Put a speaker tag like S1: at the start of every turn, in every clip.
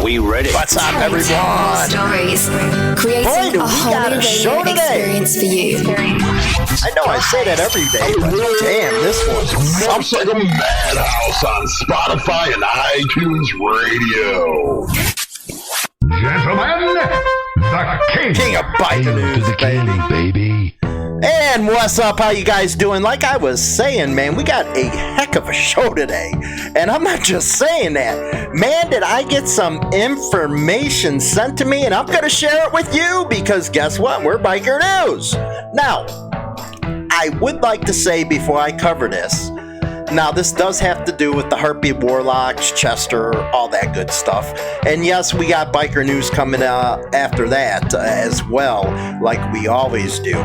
S1: we ready?
S2: What's up, everyone?
S3: Stories, creating a whole new radio experience for you.
S2: I know I say that every day, but damn, this one's
S4: Sounds like a madhouse on Spotify and iTunes Radio. Gentlemen, the
S2: king of biker news,
S4: the king, baby.
S2: And what's up? How you guys doing? Like I was saying, man, we got a heck of a show today. And I'm not just saying that. Man, did I get some information sent to me, and I'm going to share it with you because guess what? We're Biker News. Now, I would like to say before I cover this, now this does have to do with the Heartbeat Warlocks, Chester, all that good stuff. And yes, we got Biker News coming after that as well, like we always do.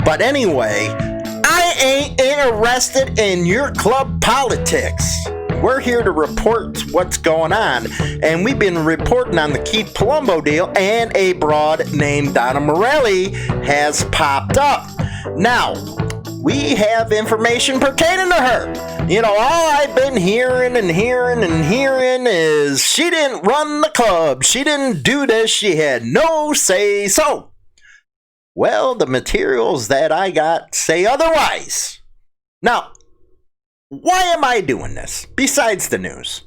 S2: But anyway, I ain't interested in your club politics. We're here to report what's going on, and we've been reporting on the Keith Palumbo deal, and a broad named Donna Morelli has popped up. Now, we have information pertaining to her. You know, all I've been hearing is she didn't run the club. She didn't do this. She had no say so. Well, the materials that I got say otherwise. Now, why am I doing this besides the news?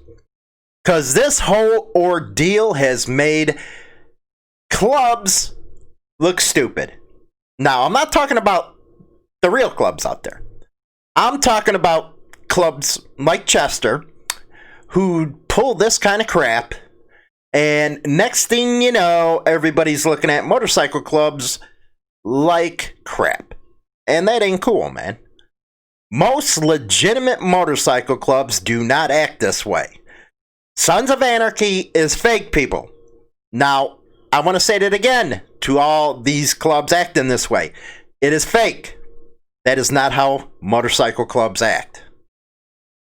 S2: Because this whole ordeal has made clubs look stupid. Now, I'm not talking about the real clubs out there. I'm talking about clubs like Chester who pull this kind of crap, and next thing you know, everybody's looking at motorcycle clubs like crap. And that ain't cool, man. Most legitimate motorcycle clubs do not act this way. Sons of Anarchy is fake, people. Now, I want to say that again to all these clubs acting this way. It is fake. That is not how motorcycle clubs act.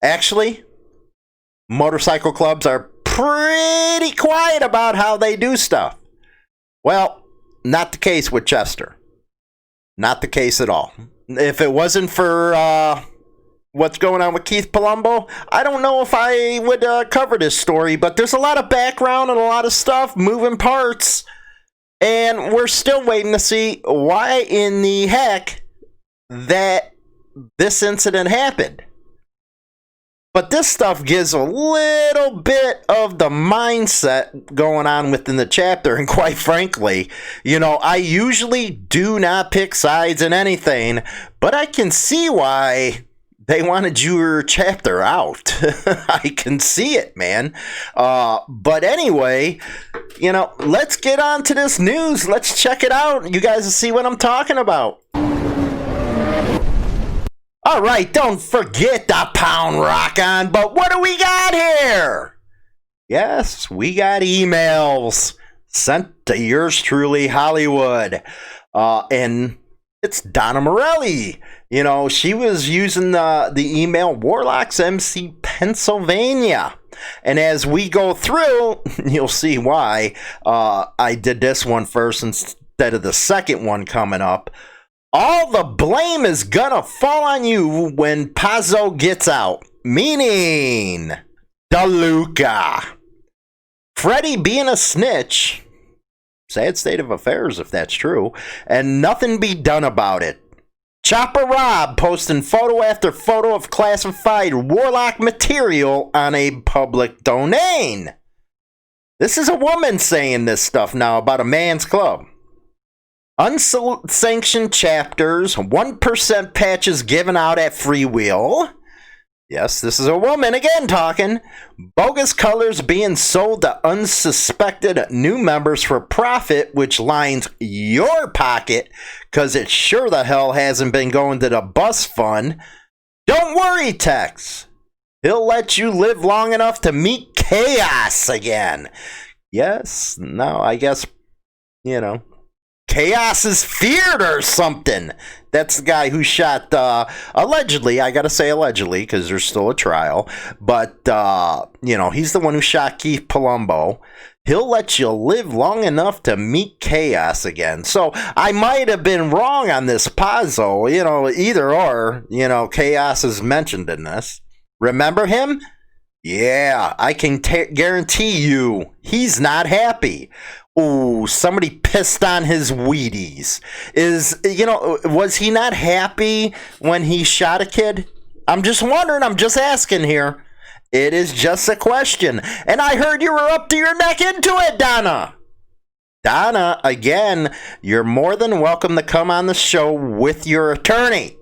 S2: Actually, motorcycle clubs are pretty quiet about how they do stuff. Well, not the case with Chester. Not the case at all. If it wasn't for what's going on with Keith Palumbo, I don't know if I would cover this story, but there's a lot of background and a lot of stuff, moving parts, and we're still waiting to see why in the heck that this incident happened. But this stuff gives a little bit of the mindset going on within the chapter, and quite frankly, you know, I usually do not pick sides in anything, but I can see why they wanted your chapter out. I can see it, man. But anyway, you know, let's get on to this news. Let's check it out. You guys will see what I'm talking about. All right, don't forget the pound rock on, but what do we got here? Yes, we got emails sent to yours truly, Hollywood. And it's Donna Morelli. You know, she was using the email Warlocks MC Pennsylvania. And as we go through, you'll see why I did this one first instead of the second one coming up. All the blame is gonna fall on you when Pazzo gets out. Meaning, DeLuca. Freddie being a snitch. Sad state of affairs if that's true. And nothing be done about it. Chopper Rob posting photo after photo of classified Warlock material on a public domain. This is a woman saying this stuff now about a man's club. Unsanctioned chapters, 1% patches given out at Freewheel. Yes, this is a woman again talking. Bogus colors being sold to unsuspected new members for profit, which lines your pocket, because it sure the hell hasn't been going to the bus fund. Don't worry, Tex. He'll let you live long enough to meet chaos again. Yes, no, I guess, you know, Chaos is feared or something. That's the guy who shot, allegedly, I gotta say allegedly, because there's still a trial, but, you know, he's the one who shot Keith Palumbo. He'll let you live long enough to meet chaos again. So I might have been wrong on this puzzle, you know, either or, you know, chaos is mentioned in this. Remember him? Yeah, I can guarantee you he's not happy. Ooh, somebody pissed on his Wheaties. Was he not happy when he shot a kid? I'm just wondering, I'm just asking here. It is just a question. And I heard you were up to your neck into it, Donna. Donna, again, you're more than welcome to come on the show with your attorney.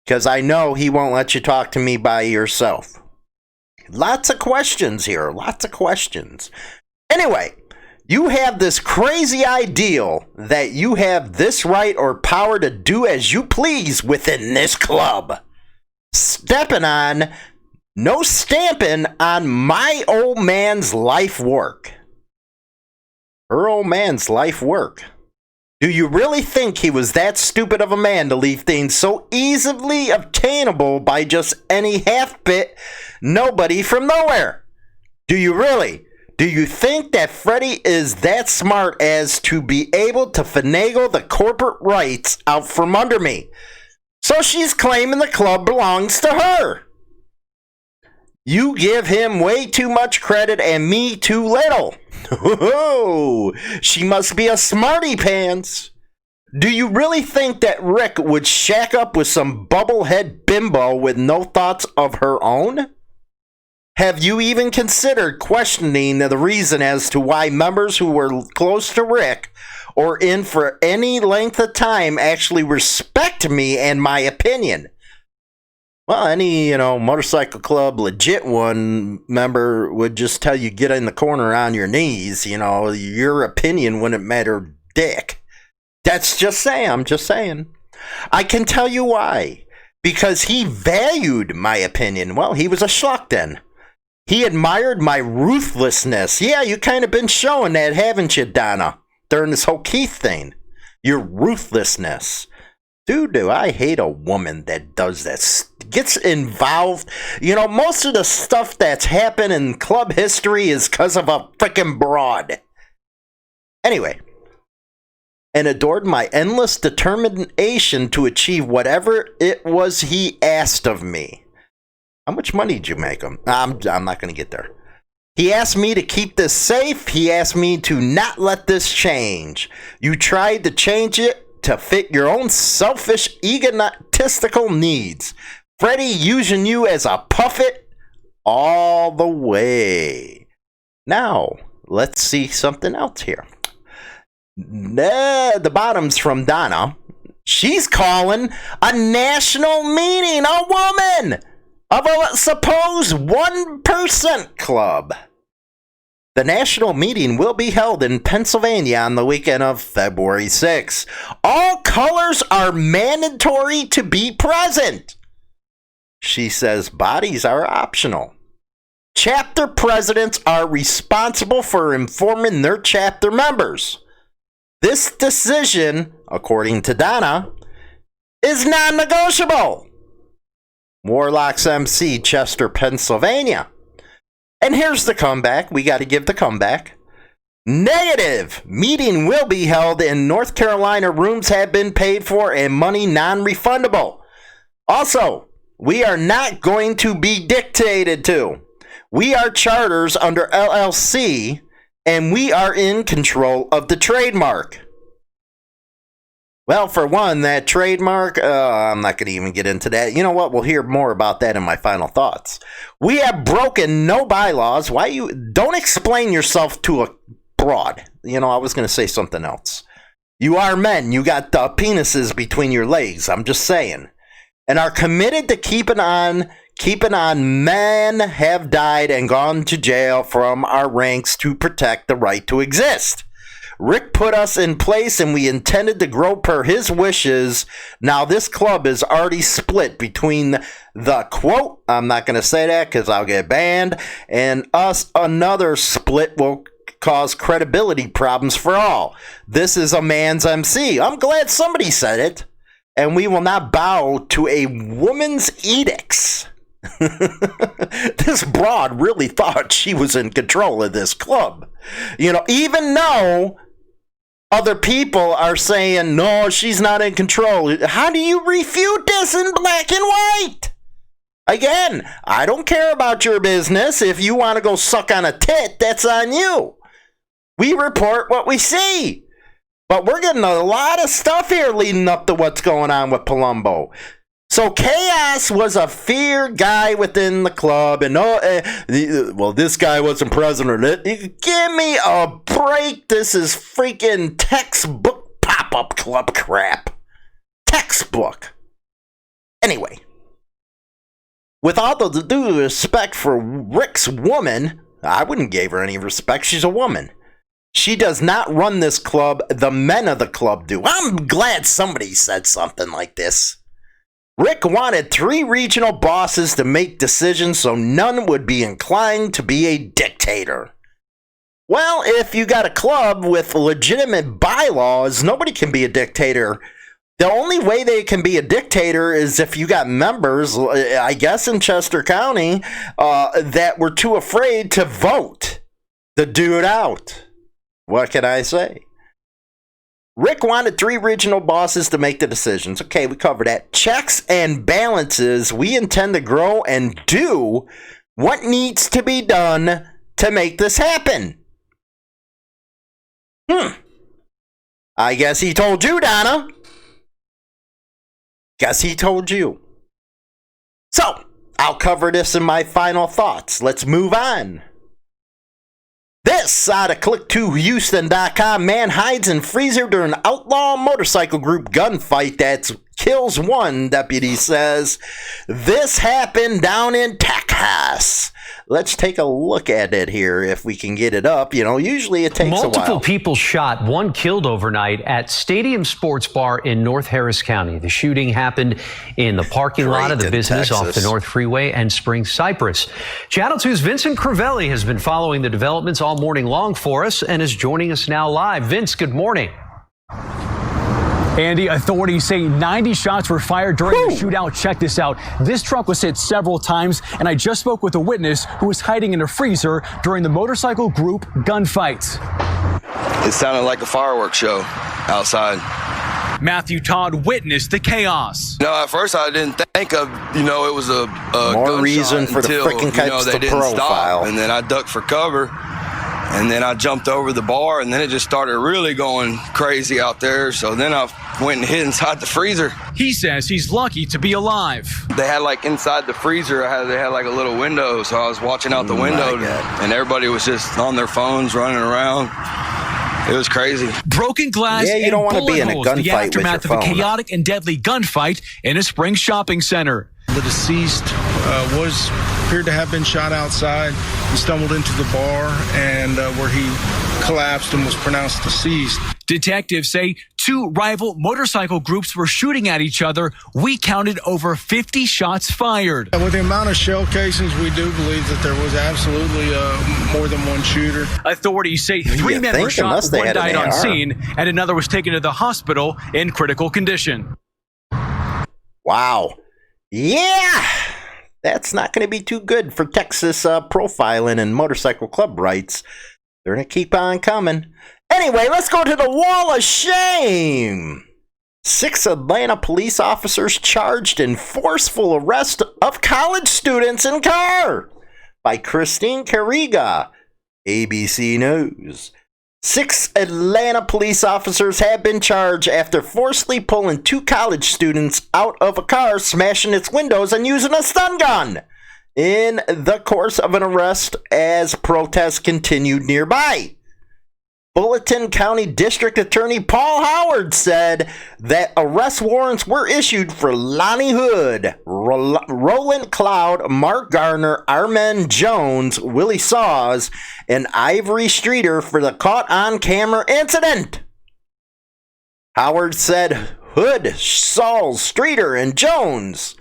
S2: Because I know he won't let you talk to me by yourself. Lots of questions here. Lots of questions. Anyway, you have this crazy ideal that you have this right or power to do as you please within this club. No stamping on my old man's life work. Her old man's life work. Do you really think he was that stupid of a man to leave things so easily obtainable by just any half-bit nobody from nowhere? Do you really? Do you think that Freddie is that smart as to be able to finagle the corporate rights out from under me? So she's claiming the club belongs to her. You give him way too much credit and me too little. Oh, she must be a smarty pants. Do you really think that Rick would shack up with some bubblehead bimbo with no thoughts of her own? Have you even considered questioning the reason as to why members who were close to Rick or in for any length of time actually respect me and my opinion? Well, any, motorcycle club legit one member would just tell you get in the corner on your knees. Your opinion wouldn't matter dick. That's just saying. I'm just saying. I can tell you why. Because he valued my opinion. Well, he was a schluck then. He admired my ruthlessness. Yeah, you kind of been showing that, haven't you, Donna? During this whole Keith thing. Your ruthlessness. Dude, do I hate a woman that does that, gets involved. Most of the stuff that's happened in club history is because of a freaking broad. Anyway, and adored my endless determination to achieve whatever it was he asked of me. How much money did you make him? I'm not going to get there. He asked me to keep this safe. He asked me to not let this change. You tried to change it to fit your own selfish, egotistical needs. Freddie using you as a puppet all the way. Now, let's see something else here. The bottom's from Donna. She's calling a national meeting, a woman, of a supposed 1% club. The national meeting will be held in Pennsylvania on the weekend of February 6th. All colors are mandatory to be present. She says bodies are optional. Chapter presidents are responsible for informing their chapter members. This decision, according to Donna, is non-negotiable. Warlocks MC, Chester, Pennsylvania. And here's the comeback. We got to give the comeback. Negative. Meeting will be held in North Carolina. Rooms have been paid for and money non-refundable. Also, we are not going to be dictated to. We are charters under LLC, and we are in control of the trademark. Well, for one, that trademark, I'm not going to even get into that. You know what? We'll hear more about that in my final thoughts. We have broken no bylaws. Why you don't explain yourself to a broad? I was going to say something else. You are men. You got penises between your legs. I'm just saying. And are committed to keeping on. Men have died and gone to jail from our ranks to protect the right to exist. Rick put us in place and we intended to grow per his wishes. Now this club is already split between the quote, I'm not going to say that because I'll get banned, and us. Another split will cause credibility problems for all. This is a man's MC. I'm glad somebody said it. And we will not bow to a woman's edicts. This broad really thought she was in control of this club. Even though other people are saying, no, she's not in control. How do you refute this in black and white? Again, I don't care about your business. If you want to go suck on a tit, that's on you. We report what we see. But we're getting a lot of stuff here leading up to what's going on with Palumbo. So Chaos was a feared guy within the club, and this guy wasn't president. Give me a break. This is freaking textbook pop-up club crap. Textbook. Anyway, with all the due respect for Rick's woman, I wouldn't give her any respect. She's a woman. She does not run this club. The men of the club do. I'm glad somebody said something like this. Rick wanted 3 regional bosses to make decisions so none would be inclined to be a dictator. Well, if you got a club with legitimate bylaws, nobody can be a dictator. The only way they can be a dictator is if you got members, I guess in Chester County, that were too afraid to vote the dude out. What can I say? Rick wanted 3 regional bosses to make the decisions. Okay, we covered that. Checks and balances. We intend to grow and do what needs to be done to make this happen. I guess he told you, Donna. Guess he told you. So, I'll cover this in my final thoughts. Let's move on. This out of Click2Houston.com. Man hides in freezer during outlaw motorcycle group gunfight that kills 1, deputy says. This happened down in Texas. Let's take a look at it here if we can get it up. You know, usually it takes a while.
S1: Multiple people shot, 1 killed overnight at Stadium Sports Bar in North Harris County. The shooting happened in the parking lot of the business off the North Freeway and Spring Cypress. Channel 2's Vincent Crivelli has been following the developments all morning long for us and is joining us now live. Vince, good morning.
S5: Andy, authorities say 90 shots were fired during the shootout. Check this out. This truck was hit several times, and I just spoke with a witness who was hiding in a freezer during the motorcycle group gunfight.
S6: It sounded like a fireworks show outside.
S5: Matthew Todd witnessed the chaos.
S6: No, at first I didn't think of, it was a
S2: more reason for
S6: until,
S2: the freaking Kipes
S6: they
S2: to
S6: didn't
S2: profile.
S6: stop. And then I ducked for cover. And then I jumped over the bar, and then it just started really going crazy out there. So then I went and hid inside the freezer.
S5: He says he's lucky to be alive.
S6: They had inside the freezer, they had a little window. So I was watching out the window, and everybody was just on their phones running around. It was crazy.
S5: Broken glass
S2: you don't want to be in a gunfight
S5: the aftermath
S2: with your
S5: of a
S2: phone.
S5: chaotic and deadly gunfight in a Spring shopping center.
S7: The deceased appeared to have been shot outside. He stumbled into the bar and where he collapsed and was pronounced deceased.
S5: Detectives say 2 rival motorcycle groups were shooting at each other. We counted over 50 shots fired.
S7: With the amount of shell casings, we do believe that there was absolutely more than one shooter.
S5: Authorities say 3 men were shot, 1 died on scene, and another was taken to the hospital in critical condition.
S2: Wow. Yeah. That's not going to be too good for Texas profiling and motorcycle club rights. They're going to keep on coming. Anyway, let's go to the wall of shame. 6 Atlanta police officers charged in forceful arrest of college students in car. By Christine Carriga, ABC News. 6 Atlanta police officers have been charged after forcibly pulling 2 college students out of a car, smashing its windows, and using a stun gun in the course of an arrest as protests continued nearby. Fulton County District Attorney Paul Howard said that arrest warrants were issued for Lonnie Hood, Roland Cloud, Mark Garner, Armen Jones, Willie Saws, and Ivory Streeter for the caught on camera incident. Howard said Hood, Saws, Streeter, and Jones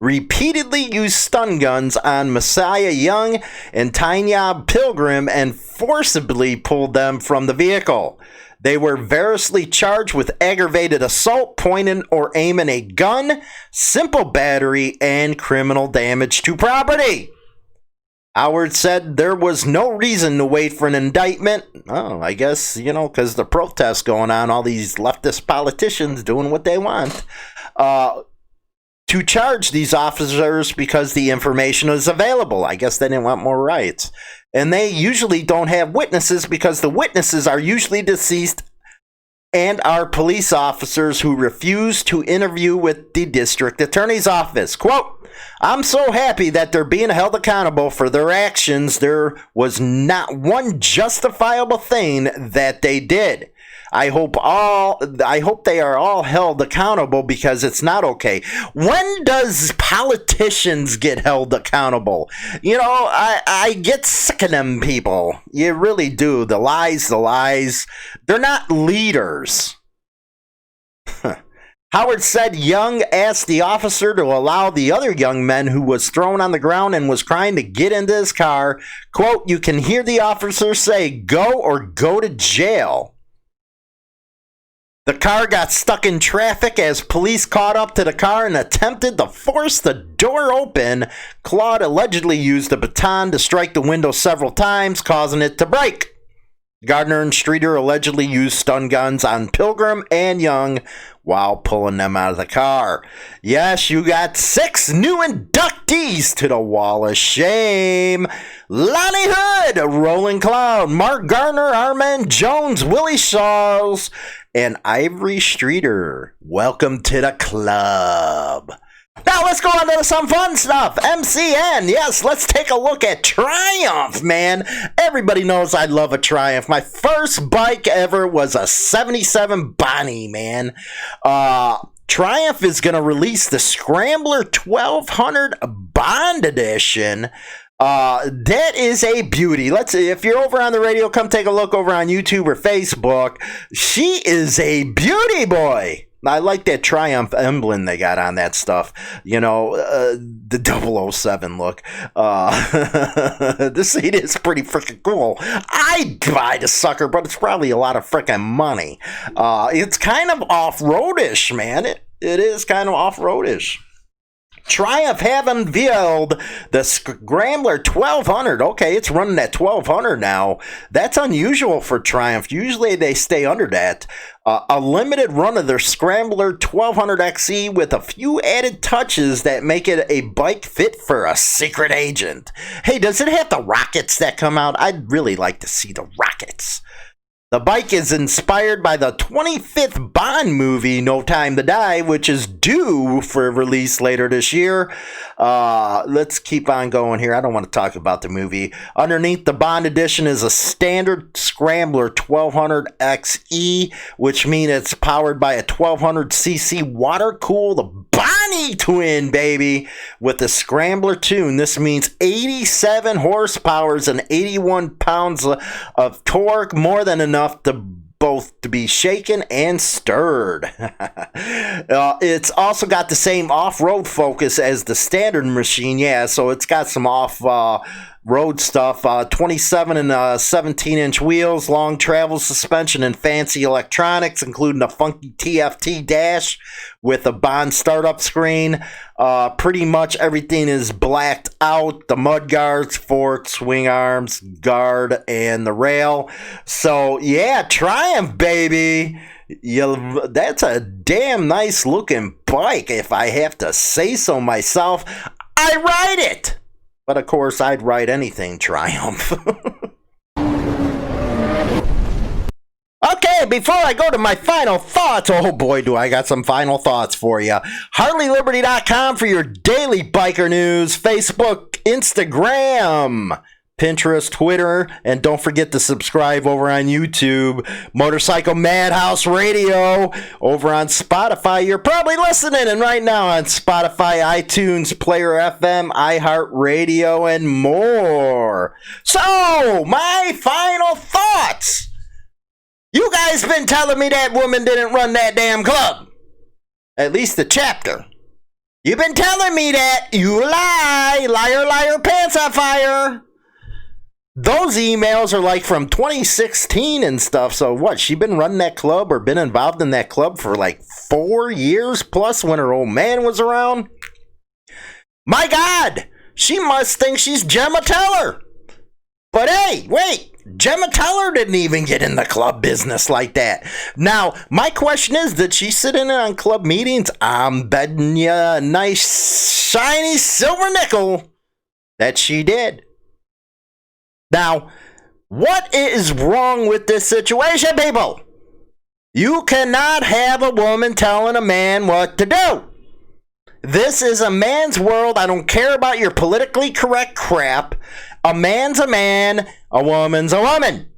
S2: repeatedly used stun guns on Messiah Young and Tanya Pilgrim and forcibly pulled them from the vehicle. They were variously charged with aggravated assault, pointing or aiming a gun, simple battery, and criminal damage to property. Howard said there was no reason to wait for an indictment. Oh, I guess, because the protests going on, all these leftist politicians doing what they want. to charge these officers because the information is available. I guess they didn't want more riots. And they usually don't have witnesses because the witnesses are usually deceased and are police officers who refuse to interview with the district attorney's office. Quote, I'm so happy that they're being held accountable for their actions. There was not one justifiable thing that they did. I hope they are all held accountable because it's not okay. When does politicians get held accountable? You know, I get sick of them people. You really do. The lies. They're not leaders. Howard said Young asked the officer to allow the other young man who was thrown on the ground and was crying to get into his car. Quote, you can hear the officer say, go or go to jail. The car got stuck in traffic as police caught up to the car and attempted to force the door open. Claude allegedly used a baton to strike the window several times, causing it to break. Gardner and Streeter allegedly used stun guns on Pilgrim and Young while pulling them out of the car. Yes, you got 6 new inductees to the Wall of Shame. Lonnie Hood, Rolling Cloud, Mark Gardner, Armand Jones, Willie Shawls, and Ivory Streeter. Welcome to the club. Now let's go on to some fun stuff. MCN, yes, let's take a look at Triumph, man. Everybody knows I love a Triumph. My first bike ever was a 77 Bonnie, man. Triumph is going to release the Scrambler 1200 Bond Edition. That is a beauty. If you're over on the radio, come take a look over on YouTube or Facebook. She is a beauty, boy. I like that Triumph emblem they got on that stuff. You know, the 007 look. This seat is pretty freaking cool. I'd buy the sucker, but it's probably a lot of freaking money. It's kind of off-roadish, man. It is kind of off-roadish. Triumph have unveiled the Scrambler 1200. Okay, it's running at 1200 now. That's unusual for Triumph. Usually they stay under that. A limited run of their Scrambler 1200 XE with a few added touches that make it a bike fit for a secret agent. Hey, does it have the rockets that come out? I'd really like to see the rockets. The bike is inspired by the 25th Bond movie, No Time to Die, which is due for release later this year. Let's keep on going here. I don't want to talk about the movie. Underneath the Bond edition is a standard Scrambler 1200 XE, which means it's powered by a 1200cc water-cooled Bonnie twin, baby, with the Scrambler tune. This means 87 horsepower and 81 pounds of torque, more than enough to both to be shaken and stirred. It's also got the same off-road focus as the standard machine, yeah, so it's got some off-road stuff. 27 and 17-inch wheels, long travel suspension, and fancy electronics, including a funky TFT dash with a Bond startup screen. Pretty much everything is blacked out. The mud guards, forks, swing arms, guard, and the rail. So, yeah, Triumph, baby. That's a damn nice looking bike, if I have to say so myself. I ride it. But, of course, I'd ride anything Triumph. Okay, before I go to my final thoughts, oh boy, do I got some final thoughts for you. HarleyLiberty.com for your daily biker news. Facebook, Instagram, Pinterest, Twitter, and don't forget to subscribe over on YouTube. Motorcycle Madhouse Radio over on Spotify. You're probably listening and right now on Spotify, iTunes, Player FM, iHeartRadio, and more. So, my final thoughts. You guys been telling me that woman didn't run that damn club. At least the chapter. You've been telling me that. You lie. Liar, liar, pants on fire. Those emails are like from 2016 and stuff. So what? She been running that club or been involved in that club for like 4 years plus when her old man was around? My God. She must think she's Gemma Teller. But hey, wait, Gemma Teller didn't even get in the club business like that. Now, my question is, did she sit in on club meetings? I'm betting you a nice, shiny silver nickel that she did. Now, what is wrong with this situation, people? You cannot have a woman telling a man what to do. This is a man's world. I don't care about your politically correct crap. A man's a man, a woman's a woman.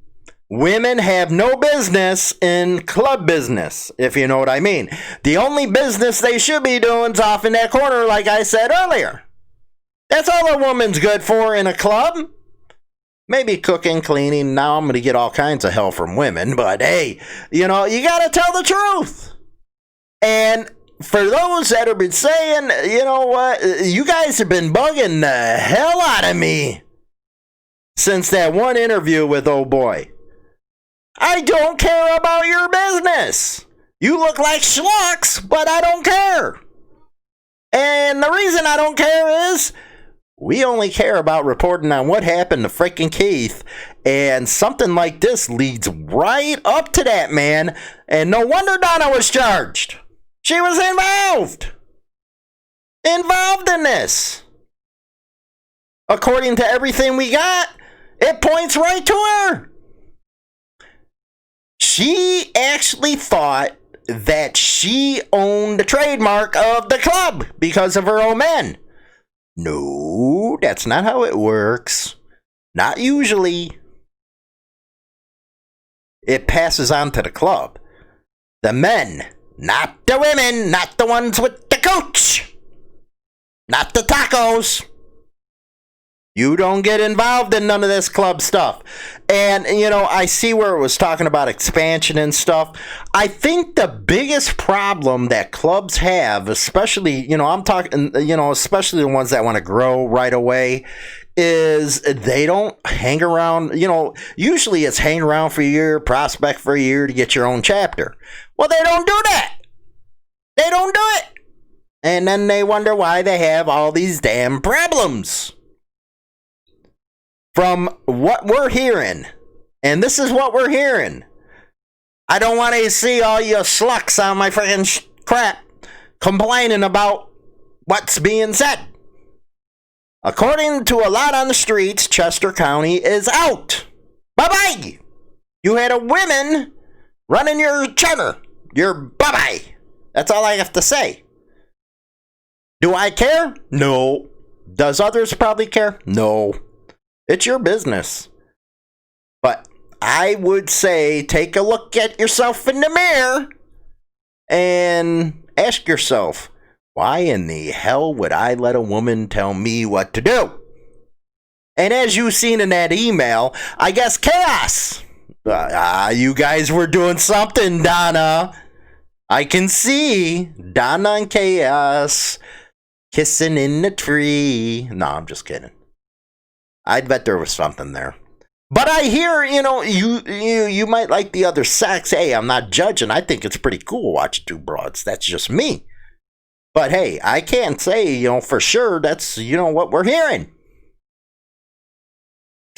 S2: Women have no business in club business, if you know what I mean. The only business they should be doing is off in that corner, like I said earlier. That's all a woman's good for in a club. Maybe cooking, cleaning. Now I'm going to get all kinds of hell from women, but hey, you know, you got to tell the truth. And for those that have been saying, you know what, you guys have been bugging the hell out of me since that one interview with old boy. I don't care about your business. You look like schmucks, but I don't care. And the reason I don't care is we only care about reporting on what happened to freaking Keith. And something like this leads right up to that, man. And no wonder Donna was charged. She was involved in this. According to everything we got, it points right to her. She actually thought that she owned the trademark of the club because of her own men. No, that's not how it works. Not usually. It passes on to the club. The men, not the women, not the ones with the coach, not the tacos. You don't get involved in none of this club stuff. And, you know, I see where it was talking about expansion and stuff. I think the biggest problem that clubs have, especially, you know, I'm talking, you know, especially the ones that want to grow right away, is they don't hang around. You know, usually it's hang around for a year, prospect for a year to get your own chapter. Well, they don't do that. They don't do it. And then they wonder why they have all these damn problems. From what we're hearing, and this is what we're hearing, I don't want to see all you slucks on my freaking crap complaining about what's being said. According to a lot on the streets, Chester County is out. Bye-bye. You had a women running your cheddar. You're bye-bye. That's all I have to say. Do I care? No. Does others probably care? No. It's your business. But I would say take a look at yourself in the mirror and ask yourself, why in the hell would I let a woman tell me what to do? And as you've seen in that email, I guess chaos. You guys were doing something, Donna. I can see Donna and Chaos kissing in the tree. No, I'm just kidding. I'd bet there was something there. But I hear, you know, you might like the other sex. Hey, I'm not judging. I think it's pretty cool watching two broads. That's just me. But hey, I can't say, you know, for sure that's, you know, what we're hearing.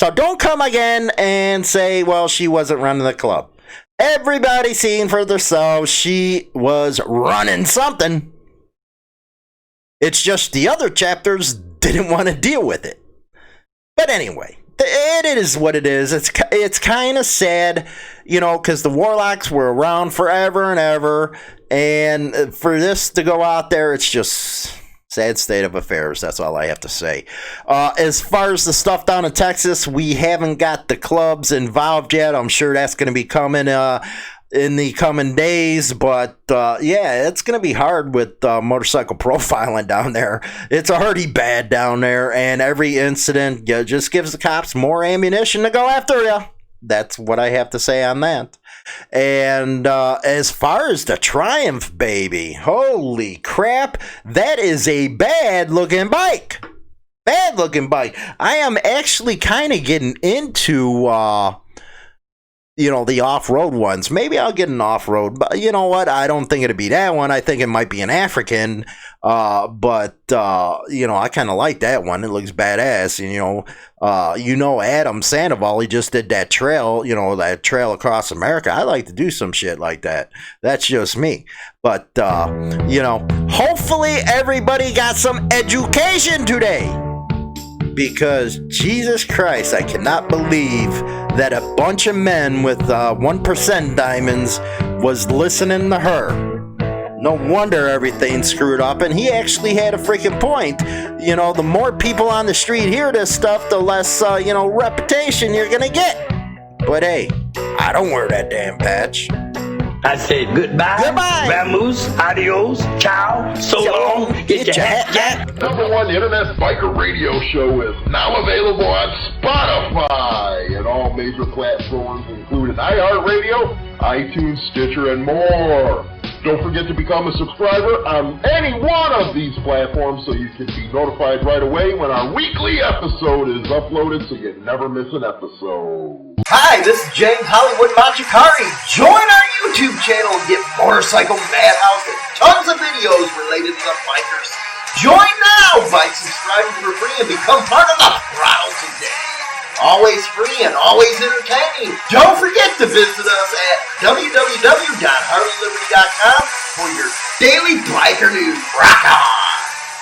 S2: So don't come again and say, well, she wasn't running the club. Everybody seeing for themselves she was running something. It's just the other chapters didn't want to deal with it. But anyway, it is what it is. It's kind of sad, you know, because the Warlocks were around forever and ever. And for this to go out there, it's just sad state of affairs. That's all I have to say. As far as the stuff down in Texas, we haven't got the clubs involved yet. I'm sure that's going to be coming in the coming days, but yeah, it's going to be hard with motorcycle profiling down there. It's already bad down there, and every incident just gives the cops more ammunition to go after you. That's what I have to say on that. And as far as the Triumph, baby, holy crap, that is a bad-looking bike. Bad-looking bike. I am actually kind of getting into the off-road ones. Maybe I'll get an off-road, but you know what? I don't think it'd be that one. I think it might be an African, but I kind of like that one. It looks badass. Adam Sandoval, he just did that trail, that trail across America. I like to do some shit like that. That's just me. But, hopefully everybody got some education today. Because, Jesus Christ, I cannot believe that a bunch of men with 1% diamonds was listening to her. No wonder everything's screwed up, and he actually had a freaking point. The more people on the street hear this stuff, the less, reputation you're gonna get. But hey, I don't wear that damn patch.
S8: I said goodbye.
S2: Goodbye.
S8: Vamoose, adios, ciao, so long, get your hat.
S4: #1 Internet Biker Radio Show is now available on Spotify and all major platforms, including iHeartRadio, iTunes, Stitcher, and more. Don't forget to become a subscriber on any one of these platforms so you can be notified right away when our weekly episode is uploaded so you never miss an episode.
S2: Hi, this is James Hollywood Machikari. Join our YouTube channel and get Motorcycle Madhouse and tons of videos related to the bikers. Join now by subscribing for free and become part of the Throttle today. Always free and always entertaining. Don't forget to visit us at www.harleyliberty.com for your daily biker news. Rock on!